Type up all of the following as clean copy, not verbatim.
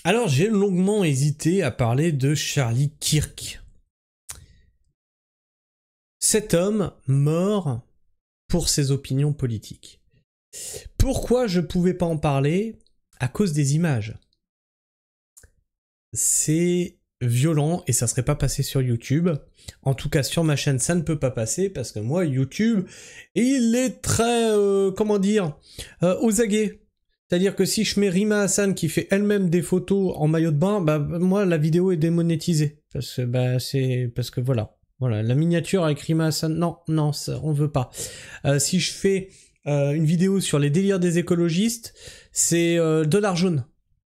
Alors, j'ai longuement hésité à parler de Charlie Kirk. Cet homme mort pour ses opinions politiques. Pourquoi je pouvais pas en parler? À cause des images. C'est violent et ça serait pas passé sur YouTube. En tout cas, sur ma chaîne, ça ne peut pas passer parce que moi, YouTube, il est très, aux aguets. C'est-à-dire que si je mets Rima Hassan qui fait elle-même des photos en maillot de bain, bah moi la vidéo est démonétisée parce que voilà, la miniature avec Rima Hassan, non, ça, on veut pas. Si je fais une vidéo sur les délires des écologistes, c'est $. Jaune.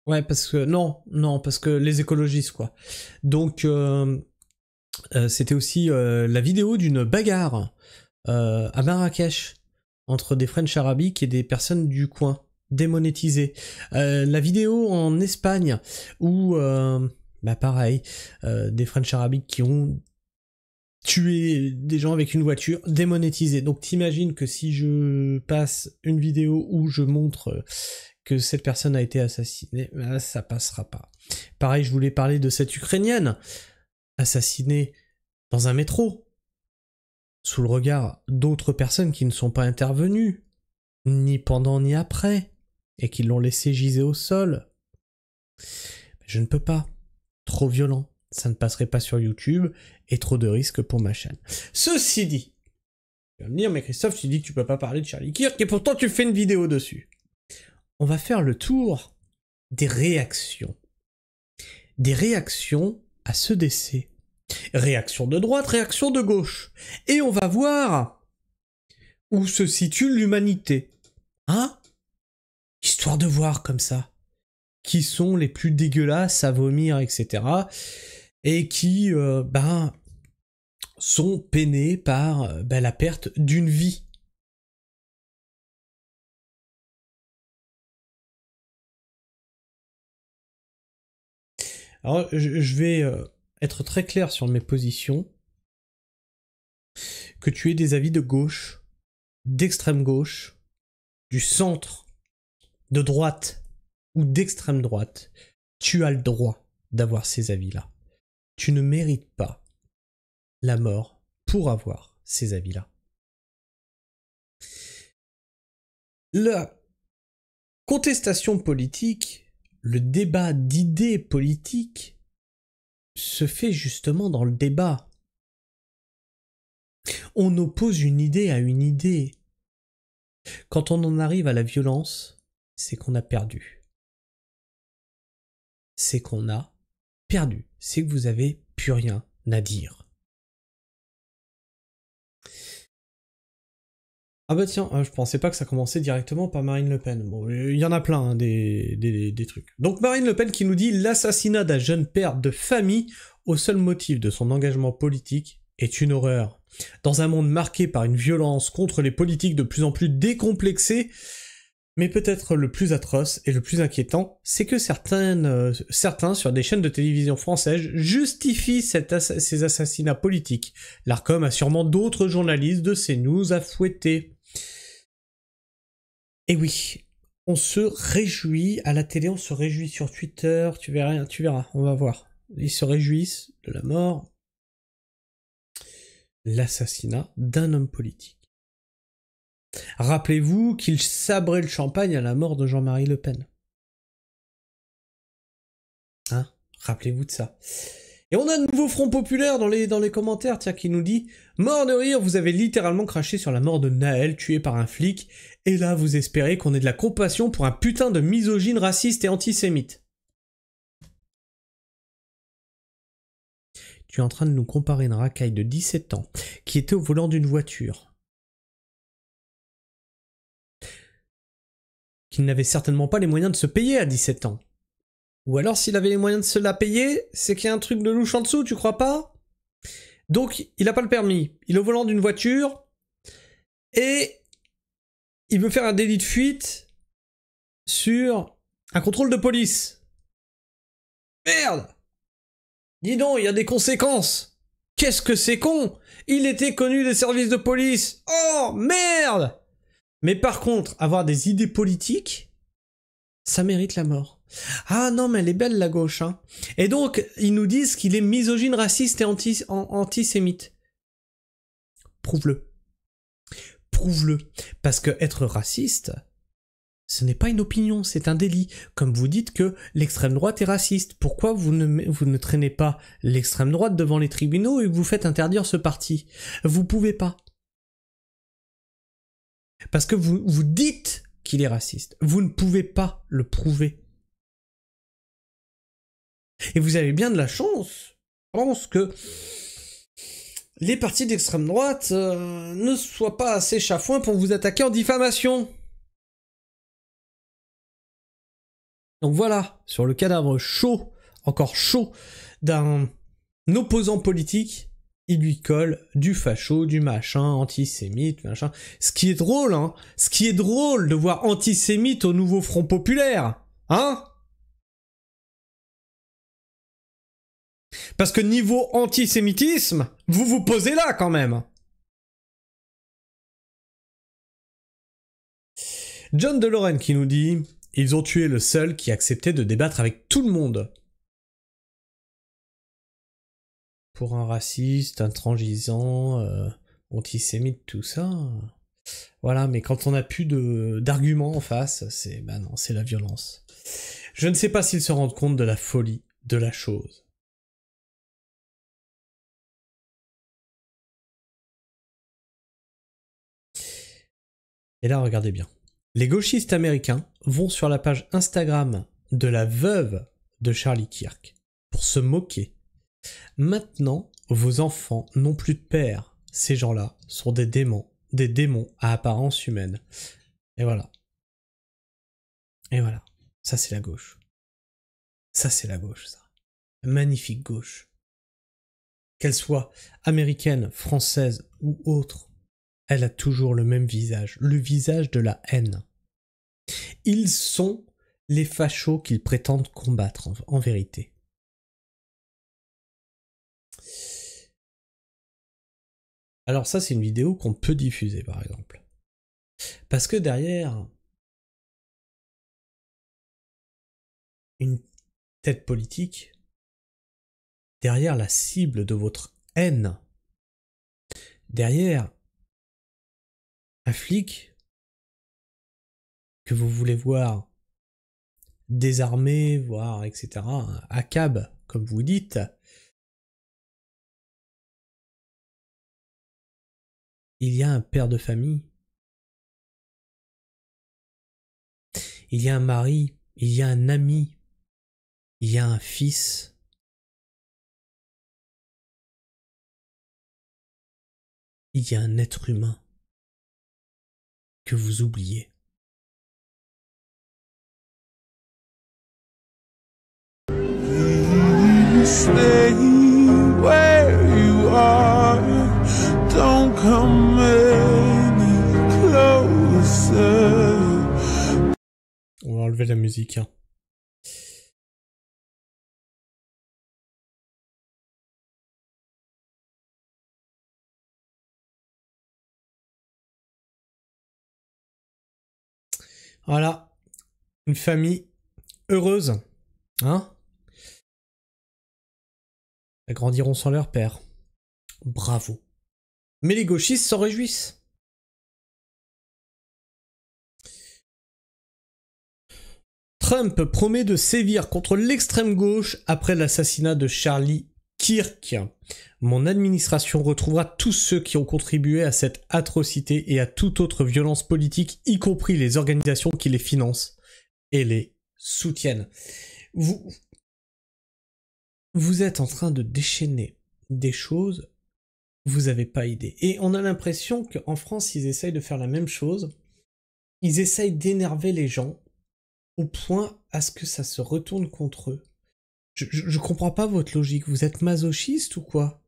Ouais, parce que parce que les écologistes quoi. Donc c'était aussi la vidéo d'une bagarre à Marrakech entre des French arabiques et des personnes du coin. Démonétisé. La vidéo en Espagne où pareil, des French arabiques qui ont tué des gens avec une voiture, démonétisé. Donc t'imagines que si je passe une vidéo où je montre que cette personne a été assassinée, ça passera pas. Pareil, je voulais parler de cette Ukrainienne assassinée dans un métro sous le regard d'autres personnes qui ne sont pas intervenues, ni pendant ni après, et qui l'ont laissé giser au sol. Je ne peux pas. Trop violent. Ça ne passerait pas sur YouTube, et trop de risques pour ma chaîne. Ceci dit, tu vas me dire, mais Christophe, tu dis que tu peux pas parler de Charlie Kirk, et pourtant tu fais une vidéo dessus. On va faire le tour des réactions. Des réactions à ce décès. Réaction de droite, réaction de gauche. Et on va voir où se situe l'humanité. Hein? Histoire de voir comme ça qui sont les plus dégueulasses à vomir, etc. Et qui sont peinés par la perte d'une vie. Alors je vais être très clair sur mes positions. Que tu aies des avis de gauche, d'extrême gauche, du centre, de droite ou d'extrême droite, tu as le droit d'avoir ces avis-là. Tu ne mérites pas la mort pour avoir ces avis-là. La contestation politique, le débat d'idées politiques se fait justement dans le débat. On oppose une idée à une idée. Quand on en arrive à la violence, c'est qu'on a perdu. C'est qu'on a perdu. C'est que vous avez plus rien à dire. Ah bah tiens, je pensais pas que ça commençait directement par Marine Le Pen. Bon, il y en a plein, hein, des trucs. Donc Marine Le Pen qui nous dit « L'assassinat d'un jeune père de famille au seul motif de son engagement politique est une horreur. Dans un monde marqué par une violence contre les politiques de plus en plus décomplexée, mais peut-être le plus atroce et le plus inquiétant, c'est que certains sur des chaînes de télévision françaises justifient ces assassinats politiques. L'Arcom a sûrement d'autres journalistes de CNews à fouetter. » Et oui, on se réjouit à la télé, on se réjouit sur Twitter, tu verras, on va voir. Ils se réjouissent de la mort, l'assassinat d'un homme politique. Rappelez-vous qu'il sabrait le champagne à la mort de Jean-Marie Le Pen. Hein? Rappelez-vous de ça. Et on a un nouveau Front Populaire dans les commentaires, tiens, qui nous dit « Mort de rire, vous avez littéralement craché sur la mort de Naël, tué par un flic, et là vous espérez qu'on ait de la compassion pour un putain de misogyne, raciste et antisémite. » Tu es en train de nous comparer une racaille de 17 ans qui était au volant d'une voiture, qu'il n'avait certainement pas les moyens de se payer à 17 ans. Ou alors s'il avait les moyens de se la payer, c'est qu'il y a un truc de louche en dessous, tu crois pas? Donc il n'a pas le permis, il est au volant d'une voiture, et il veut faire un délit de fuite sur un contrôle de police. Merde! Dis donc, il y a des conséquences! Qu'est-ce que c'est con! Il était connu des services de police! Oh, merde! Mais par contre, avoir des idées politiques, ça mérite la mort. Ah non, mais elle est belle la gauche, hein. Et donc, ils nous disent qu'il est misogyne, raciste et antisémite. Prouve-le. Prouve-le. Parce que être raciste, ce n'est pas une opinion, c'est un délit. Comme vous dites que l'extrême droite est raciste. Pourquoi vous ne traînez pas l'extrême droite devant les tribunaux et vous faites interdire ce parti? Vous pouvez pas. Parce que vous dites qu'il est raciste. Vous ne pouvez pas le prouver. Et vous avez bien de la chance. Je pense que les partis d'extrême droite ne soient pas assez chafouins pour vous attaquer en diffamation. Donc voilà, sur le cadavre chaud, encore chaud, d'un opposant politique, il lui colle du facho, du machin, antisémite, machin. Ce qui est drôle, hein. Ce qui est drôle de voir antisémite au nouveau Front Populaire. Hein? Parce que niveau antisémitisme, vous vous posez là quand même. John DeLorean qui nous dit « Ils ont tué le seul qui acceptait de débattre avec tout le monde. » Pour un raciste, un transgisant, antisémite, tout ça... Voilà, mais quand on n'a plus d'arguments en face, c'est bah non, c'est la violence. Je ne sais pas s'ils se rendent compte de la folie de la chose. Et là, regardez bien. Les gauchistes américains vont sur la page Instagram de la veuve de Charlie Kirk pour se moquer. Maintenant, vos enfants n'ont plus de père. Ces gens-là sont des démons à apparence humaine. Et voilà. Et voilà. Ça, c'est la gauche. Ça, c'est la gauche, ça. Magnifique gauche. Qu'elle soit américaine, française ou autre, elle a toujours le même visage, le visage de la haine. Ils sont les fachos qu'ils prétendent combattre en vérité. Alors ça, c'est une vidéo qu'on peut diffuser, par exemple. Parce que derrière une tête politique, derrière la cible de votre haine, derrière un flic que vous voulez voir désarmé, voire etc., à cab, comme vous dites, il y a un père de famille, il y a un mari, il y a un ami, il y a un fils, il y a un être humain que vous oubliez. Stay where you are. Don't come any closer. On va enlever la musique. Hein. Voilà. Une famille heureuse. Hein? Elles grandiront sans leur père. Bravo. Mais les gauchistes s'en réjouissent. Trump promet de sévir contre l'extrême gauche après l'assassinat de Charlie Kirk. Mon administration retrouvera tous ceux qui ont contribué à cette atrocité et à toute autre violence politique, y compris les organisations qui les financent et les soutiennent. Vous êtes en train de déchaîner des choses, vous n'avez pas idée. Et on a l'impression qu'en France, ils essayent de faire la même chose. Ils essayent d'énerver les gens au point à ce que ça se retourne contre eux. Je comprends pas votre logique. Vous êtes masochiste ou quoi?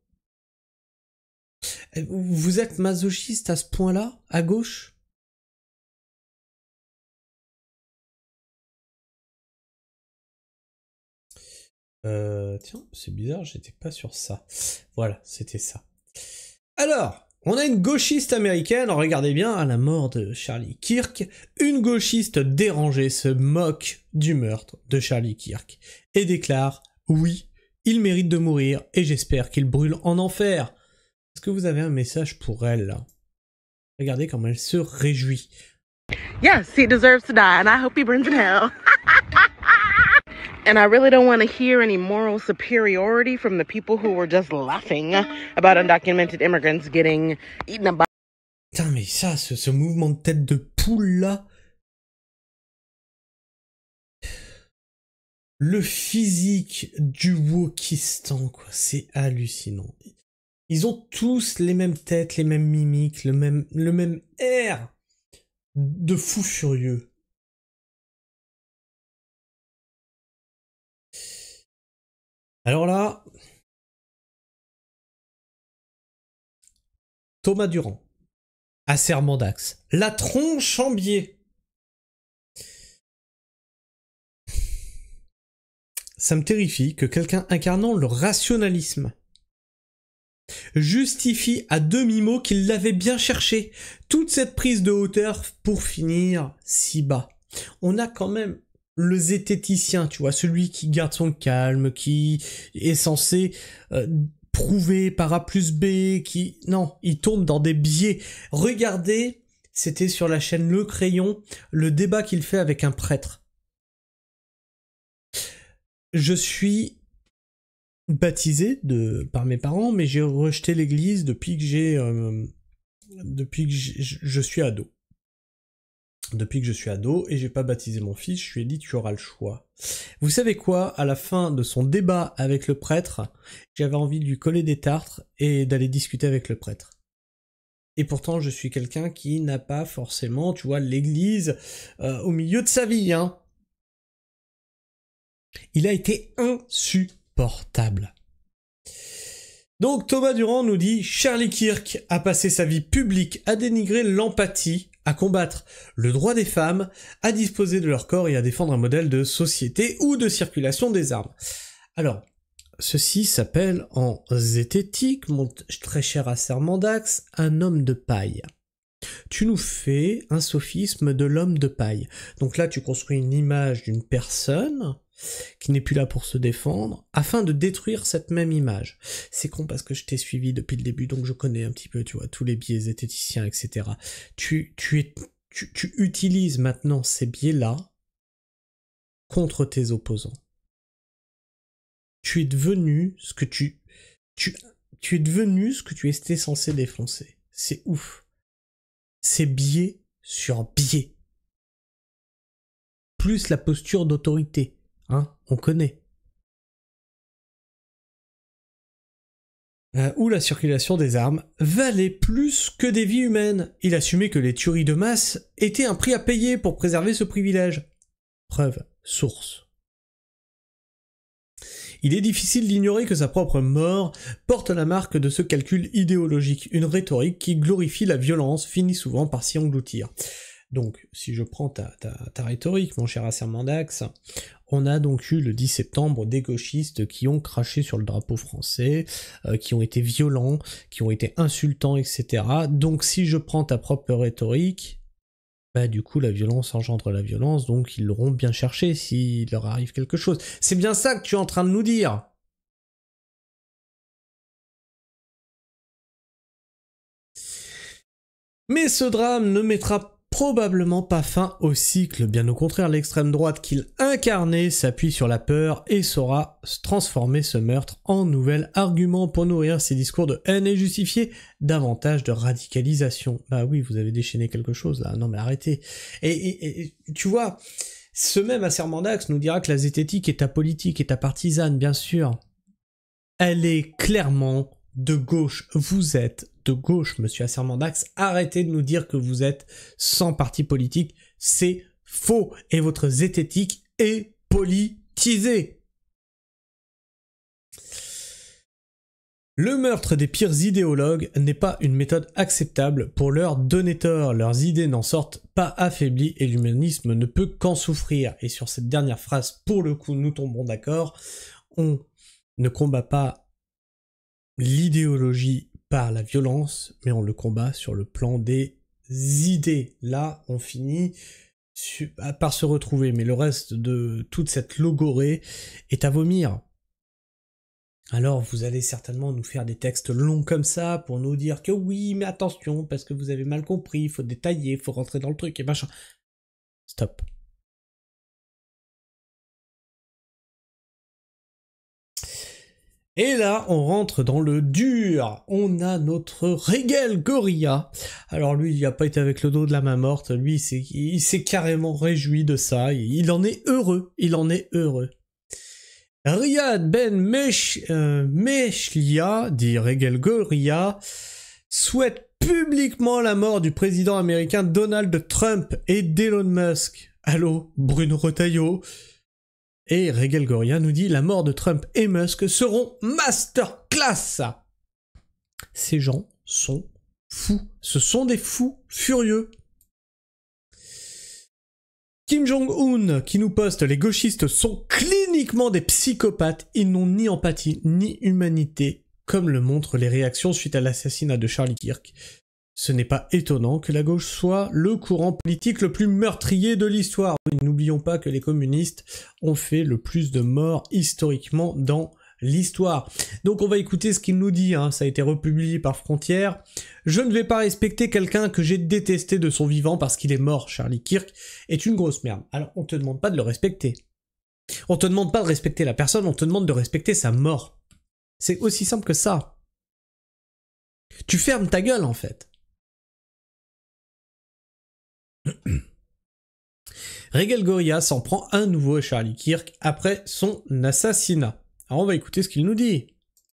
Vous êtes masochiste à ce point-là, à gauche? Tiens, c'est bizarre, j'étais pas sur ça. Voilà, c'était ça. Alors, On a une gauchiste américaine, regardez bien, à la mort de Charlie Kirk, une gauchiste dérangée se moque du meurtre de Charlie Kirk et déclare « Oui, il mérite de mourir et j'espère qu'il brûle en enfer ». Est-ce que vous avez un message pour elle là? Regardez comment elle se réjouit. Yes, he deserves to die and I hope he burns in hell. And I really don't want to hear any moral superiority from the people who were just laughing about undocumented immigrants getting eaten up by... Putain, mais ça, ce mouvement de tête de poule là... Le physique du wokistan, quoi, c'est hallucinant. Ils ont tous les mêmes têtes, les mêmes mimiques, le même air de fou furieux. Alors là, Thomas Durand, Asserment d'Axe, la tronche en biais. Ça me terrifie que quelqu'un incarnant le rationalisme justifie à demi-mot qu'il l'avait bien cherché. Toute cette prise de hauteur pour finir si bas. On a quand même le zététicien, tu vois, celui qui garde son calme, qui est censé prouver par A plus B, qui... Non, il tombe dans des biais. Regardez, c'était sur la chaîne Le Crayon, le débat qu'il fait avec un prêtre. Je suis baptisé par mes parents, mais j'ai rejeté l'église depuis que je suis ado. Depuis que je suis ado, et j'ai pas baptisé mon fils, je lui ai dit tu auras le choix. Vous savez quoi? À la fin de son débat avec le prêtre, j'avais envie de lui coller des tartres et d'aller discuter avec le prêtre. Et pourtant, je suis quelqu'un qui n'a pas forcément, tu vois, l'église au milieu de sa vie, hein. Il a été insupportable. Donc Thomas Durand nous dit « Charlie Kirk a passé sa vie publique à dénigrer l'empathie, à combattre le droit des femmes, à disposer de leur corps et à défendre un modèle de société ou de circulation des armes. » Alors, ceci s'appelle en zététique, mon très cher Asserment d'Axe, un homme de paille. Tu nous fais un sophisme de l'homme de paille. Donc là, tu construis une image d'une personne qui n'est plus là pour se défendre, afin de détruire cette même image. C'est con parce que je t'ai suivi depuis le début, donc je connais un petit peu, tu vois, tous les biais zététiciens, etc. Tu utilises maintenant ces biais-là contre tes opposants. Tu es devenu ce que tu es devenu ce que tu étais censé défoncer. C'est ouf. C'est biais sur biais. Plus la posture d'autorité. Hein, on connaît. Où la circulation des armes valait plus que des vies humaines. Il assumait que les tueries de masse étaient un prix à payer pour préserver ce privilège. Preuve, source. Il est difficile d'ignorer que sa propre mort porte la marque de ce calcul idéologique, une rhétorique qui glorifie la violence finit souvent par s'y engloutir. Donc, si je prends ta rhétorique, mon cher Asserment d'Axe, on a donc eu le 10 septembre des gauchistes qui ont craché sur le drapeau français, qui ont été violents, qui ont été insultants, etc. Donc, si je prends ta propre rhétorique, bah du coup la violence engendre la violence, donc ils l'auront bien cherché s'il leur arrive quelque chose. C'est bien ça que tu es en train de nous dire. Mais ce drame ne mettra probablement pas fin au cycle, bien au contraire, l'extrême droite qu'il incarnait s'appuie sur la peur et saura transformer ce meurtre en nouvel argument pour nourrir ses discours de haine et justifier davantage de radicalisation. Bah oui, vous avez déchaîné quelque chose là, non mais arrêtez. Et tu vois, ce même Asserment d'Axe nous dira que la zététique est apolitique, est partisane, bien sûr. Elle est clairement de gauche. Vous êtes de gauche, monsieur Asserment d'Axe. Arrêtez de nous dire que vous êtes sans parti politique. C'est faux. Et votre zététique est politisée. Le meurtre des pires idéologues n'est pas une méthode acceptable pour leur donner tort. Leurs idées n'en sortent pas affaiblies et l'humanisme ne peut qu'en souffrir. Et sur cette dernière phrase, pour le coup, nous tombons d'accord. On ne combat pas l'idéologie par la violence, mais on le combat sur le plan des idées. Là, on finit par se retrouver, mais le reste de toute cette logorée est à vomir. Alors vous allez certainement nous faire des textes longs comme ça pour nous dire que oui, mais attention, parce que vous avez mal compris, il faut détailler, il faut rentrer dans le truc et machin. Stop. Et là, on rentre dans le dur. On a notre Regel Gorilla. Alors lui, il n'a pas été avec le dos de la main morte. Lui, il s'est carrément réjoui de ça. Il en est heureux. Il en est heureux. Riyad Ben Meshlia, dit Regel Gorilla, souhaite publiquement la mort du président américain Donald Trump et d'Elon Musk. Allô, Bruno Retailleau. Et Regel Gorilla nous dit la mort de Trump et Musk seront masterclass. Ces gens sont fous. Ce sont des fous furieux. Kim Jong-un qui nous poste les gauchistes sont cliniquement des psychopathes. Ils n'ont ni empathie ni humanité, comme le montrent les réactions suite à l'assassinat de Charlie Kirk. Ce n'est pas étonnant que la gauche soit le courant politique le plus meurtrier de l'histoire. Oui, n'oublions pas que les communistes ont fait le plus de morts historiquement dans l'histoire. Donc on va écouter ce qu'il nous dit, hein. Ça a été republié par Frontières. Je ne vais pas respecter quelqu'un que j'ai détesté de son vivant parce qu'il est mort. Charlie Kirk est une grosse merde. Alors on te demande pas de le respecter. On te demande pas de respecter la personne, on te demande de respecter sa mort. C'est aussi simple que ça. Tu fermes ta gueule en fait. Regel Gorilla s'en prend un nouveau à Charlie Kirk après son assassinat. Alors on va écouter ce qu'il nous dit.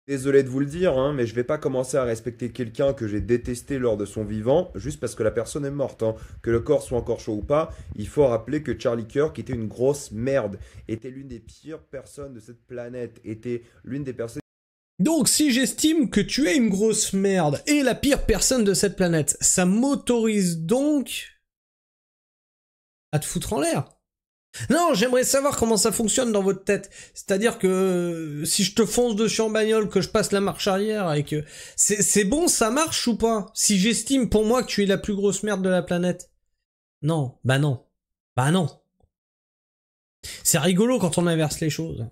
Désolé de vous le dire, hein, mais je vais pas commencer à respecter quelqu'un que j'ai détesté lors de son vivant, juste parce que la personne est morte. Hein. Que le corps soit encore chaud ou pas, il faut rappeler que Charlie Kirk était une grosse merde, était l'une des pires personnes de cette planète, était l'une des personnes... Donc si j'estime que tu es une grosse merde et la pire personne de cette planète, ça m'autorise donc à te foutre en l'air. Non, j'aimerais savoir comment ça fonctionne dans votre tête. C'est-à-dire que si je te fonce dessus en bagnole, que je passe la marche arrière et que... C'est bon, ça marche ou pas? Si j'estime pour moi que tu es la plus grosse merde de la planète. Non, bah non. Bah non. C'est rigolo quand on inverse les choses.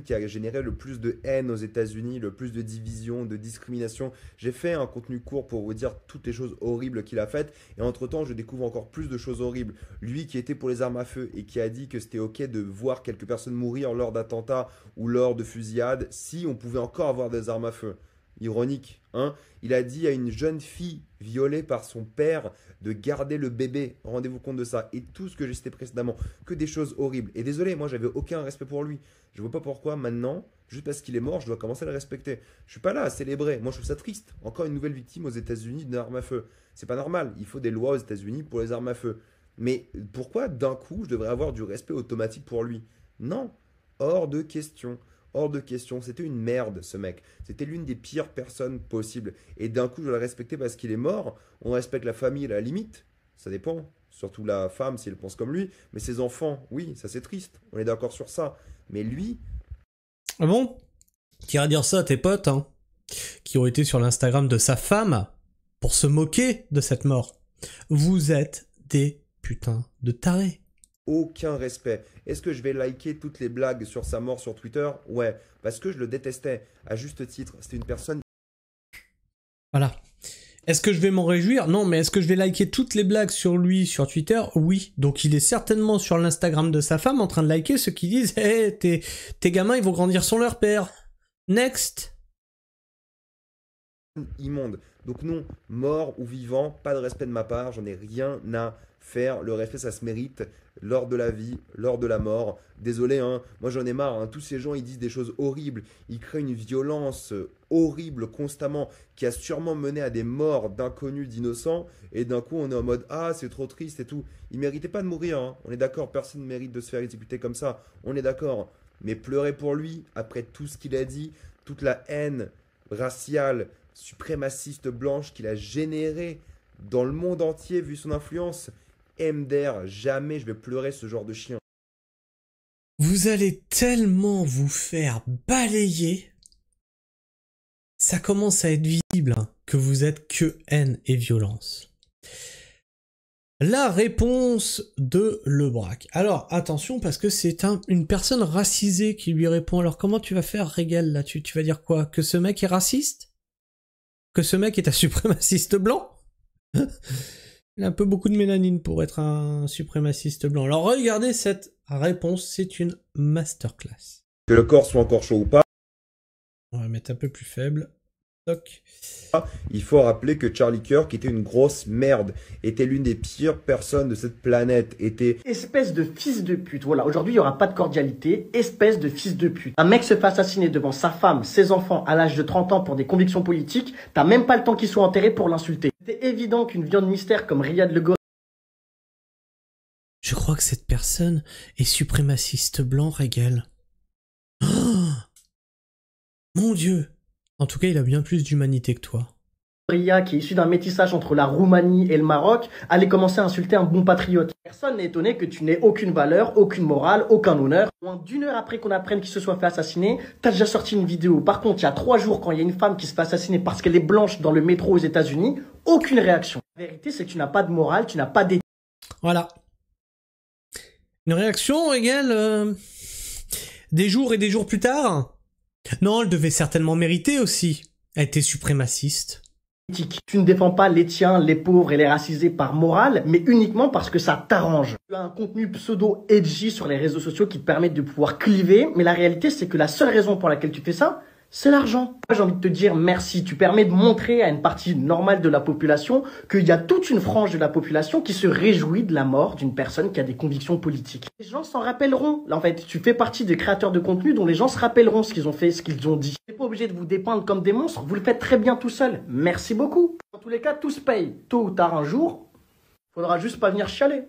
Qui a généré le plus de haine aux États-Unis, le plus de division, de discrimination. J'ai fait un contenu court pour vous dire toutes les choses horribles qu'il a faites, et entre-temps, je découvre encore plus de choses horribles. Lui qui était pour les armes à feu et qui a dit que c'était ok de voir quelques personnes mourir lors d'attentats ou lors de fusillades, si on pouvait encore avoir des armes à feu. Ironique, hein? Il a dit à une jeune fille violée par son père de garder le bébé. Rendez-vous compte de ça. Et tout ce que j'ai cité précédemment, que des choses horribles. Et désolé, moi j'avais aucun respect pour lui. Je vois pas pourquoi maintenant, juste parce qu'il est mort, je dois commencer à le respecter. Je suis pas là à célébrer. Moi je trouve ça triste. Encore une nouvelle victime aux États-Unis d'une arme à feu. C'est pas normal. Il faut des lois aux États-Unis pour les armes à feu. Mais pourquoi d'un coup je devrais avoir du respect automatique pour lui? Non, hors de question. Hors de question, c'était une merde ce mec. C'était l'une des pires personnes possibles. Et d'un coup, je dois le respecter parce qu'il est mort. On respecte la famille à la limite. Ça dépend. Surtout la femme si elle pense comme lui. Mais ses enfants, oui, ça c'est triste. On est d'accord sur ça. Mais lui... Ah bon? T'iras dire ça à tes potes, hein, qui ont été sur l'Instagram de sa femme pour se moquer de cette mort. Vous êtes des putains de tarés. Aucun respect. Est-ce que je vais liker toutes les blagues sur sa mort sur Twitter? Ouais, parce que je le détestais, à juste titre. C'était une personne... Voilà. Est-ce que je vais m'en réjouir? Non, mais est-ce que je vais liker toutes les blagues sur lui sur Twitter? Oui. Donc il est certainement sur l'Instagram de sa femme en train de liker ceux qui disent « Hey, tes gamins, ils vont grandir sans leur père. Next !» Immonde. Donc non, mort ou vivant, pas de respect de ma part, j'en ai rien à faire. Le respect, ça se mérite lors de la vie, lors de la mort. Désolé, hein, moi j'en ai marre. Hein. Tous ces gens, ils disent des choses horribles. Ils créent une violence horrible constamment qui a sûrement mené à des morts d'inconnus, d'innocents. Et d'un coup, on est en mode « Ah, c'est trop triste et tout ». Ils méritaient pas de mourir. Hein. On est d'accord, personne ne mérite de se faire exécuter comme ça. On est d'accord. Mais pleurer pour lui, après tout ce qu'il a dit, toute la haine raciale, suprémaciste blanche qu'il a générée dans le monde entier vu son influence, MDR, jamais je vais pleurer ce genre de chien. Vous allez tellement vous faire balayer. ça commence à être visible hein, que vous êtes que haine et violence. La réponse de Lebrac. Alors, attention, parce que c'est une personne racisée qui lui répond. Alors, comment tu vas faire, Régel, là tu vas dire quoi? Que ce mec est raciste? Que ce mec est un suprémaciste blanc? Il a un peu beaucoup de mélanine pour être un suprémaciste blanc. Alors, regardez cette réponse, c'est une masterclass. Que le corps soit encore chaud ou pas, On va mettre un peu plus faible. Toc. il faut rappeler que Charlie Kirk était une grosse merde, était l'une des pires personnes de cette planète, était... Espèce de fils de pute. Voilà, aujourd'hui, il n'y aura pas de cordialité. Espèce de fils de pute. Un mec se fait assassiner devant sa femme, ses enfants, à l'âge de 30 ans pour des convictions politiques. T'as même pas le temps qu'il soit enterré pour l'insulter. C'est évident qu'une viande mystère comme Riyad Le Gorilla... Je crois que cette personne est suprémaciste blanc, Régel. Oh mon Dieu! En tout cas, il a bien plus d'humanité que toi. qui est issu d'un métissage entre la Roumanie et le Maroc, allait commencer à insulter un bon patriote. Personne n'est étonné que tu n'aies aucune valeur, aucune morale, aucun honneur. Moins d'une heure après qu'on apprenne qu'il se soit fait assassiner, t'as déjà sorti une vidéo. Par contre, il y a 3 jours, quand il y a une femme qui se fait assassiner parce qu'elle est blanche dans le métro aux États-Unis, aucune réaction. La vérité, c'est que tu n'as pas de morale, tu n'as pas d'éthique. Voilà. Une réaction égale des jours et des jours plus tard? Non, elle devait certainement mériter aussi. Elle était suprémaciste. Tu ne défends pas les tiens, les pauvres et les racisés par morale, mais uniquement parce que ça t'arrange. Tu as un contenu pseudo-edgy sur les réseaux sociaux qui te permettent de pouvoir cliver, mais la réalité, c'est que la seule raison pour laquelle tu fais ça, c'est l'argent. Moi, j'ai envie de te dire merci. Tu permets de montrer à une partie normale de la population qu'il y a toute une frange de la population qui se réjouit de la mort d'une personne qui a des convictions politiques. Les gens s'en rappelleront. Là, en fait, tu fais partie des créateurs de contenu dont les gens se rappelleront ce qu'ils ont fait, ce qu'ils ont dit. Vous n'êtes pas obligé de vous dépeindre comme des monstres. Vous le faites très bien tout seul. Merci beaucoup. Dans tous les cas, tout se paye. Tôt ou tard un jour, faudra juste pas venir chialer.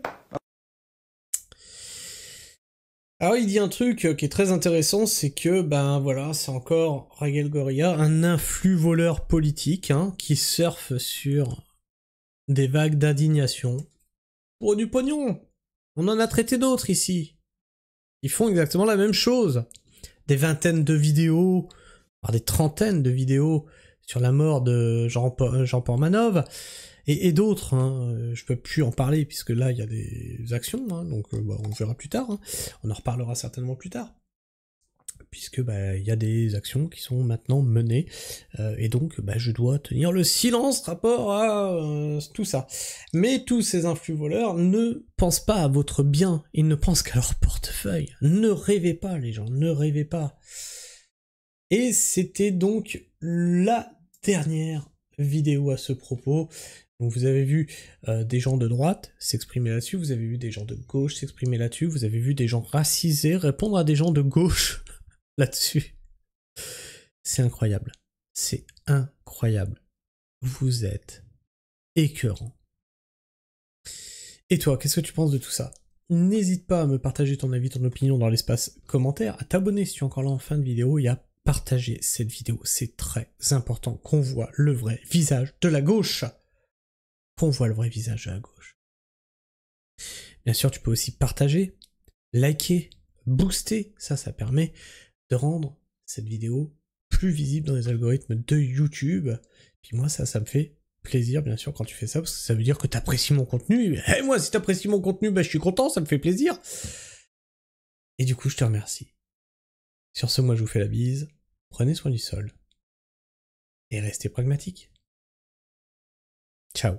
Alors il dit un truc qui est très intéressant, c'est que, ben voilà, c'est encore Régel Gorilla, un influx voleur politique, hein, qui surfe sur des vagues d'indignation pour du pognon. On en a traité d'autres ici. Ils font exactement la même chose. Des vingtaines de vidéos, voire des trentaines de vidéos sur la mort de Jean-Paul Manov, et d'autres, hein. Je peux plus en parler puisque là il y a des actions, hein, donc on verra plus tard, hein. On en reparlera certainement plus tard, puisque il y a des actions qui sont maintenant menées, et donc je dois tenir le silence rapport à tout ça. Mais tous ces influx voleurs ne pensent pas à votre bien, ils ne pensent qu'à leur portefeuille. Ne rêvez pas les gens, ne rêvez pas. Et c'était donc la dernière vidéo à ce propos. Donc vous avez vu des gens de droite s'exprimer là-dessus, vous avez vu des gens de gauche s'exprimer là-dessus, vous avez vu des gens racisés répondre à des gens de gauche là-dessus. C'est incroyable. C'est incroyable. Vous êtes écœurant. Et toi, qu'est-ce que tu penses de tout ça? N'hésite pas à me partager ton avis, ton opinion dans l'espace commentaire, à t'abonner si tu es encore là en fin de vidéo et à partager cette vidéo. C'est très important qu'on voit le vrai visage de la gauche. Qu'on voit le vrai visage de la gauche. Bien sûr, tu peux aussi partager, liker, booster. Ça permet de rendre cette vidéo plus visible dans les algorithmes de YouTube. Puis moi, ça me fait plaisir, bien sûr, quand tu fais ça, parce que ça veut dire que tu apprécies mon contenu. Et moi, si tu apprécies mon contenu, je suis content, ça me fait plaisir. Et du coup, je te remercie. Sur ce, moi, je vous fais la bise. Prenez soin du sol. Et restez pragmatiques. Ciao.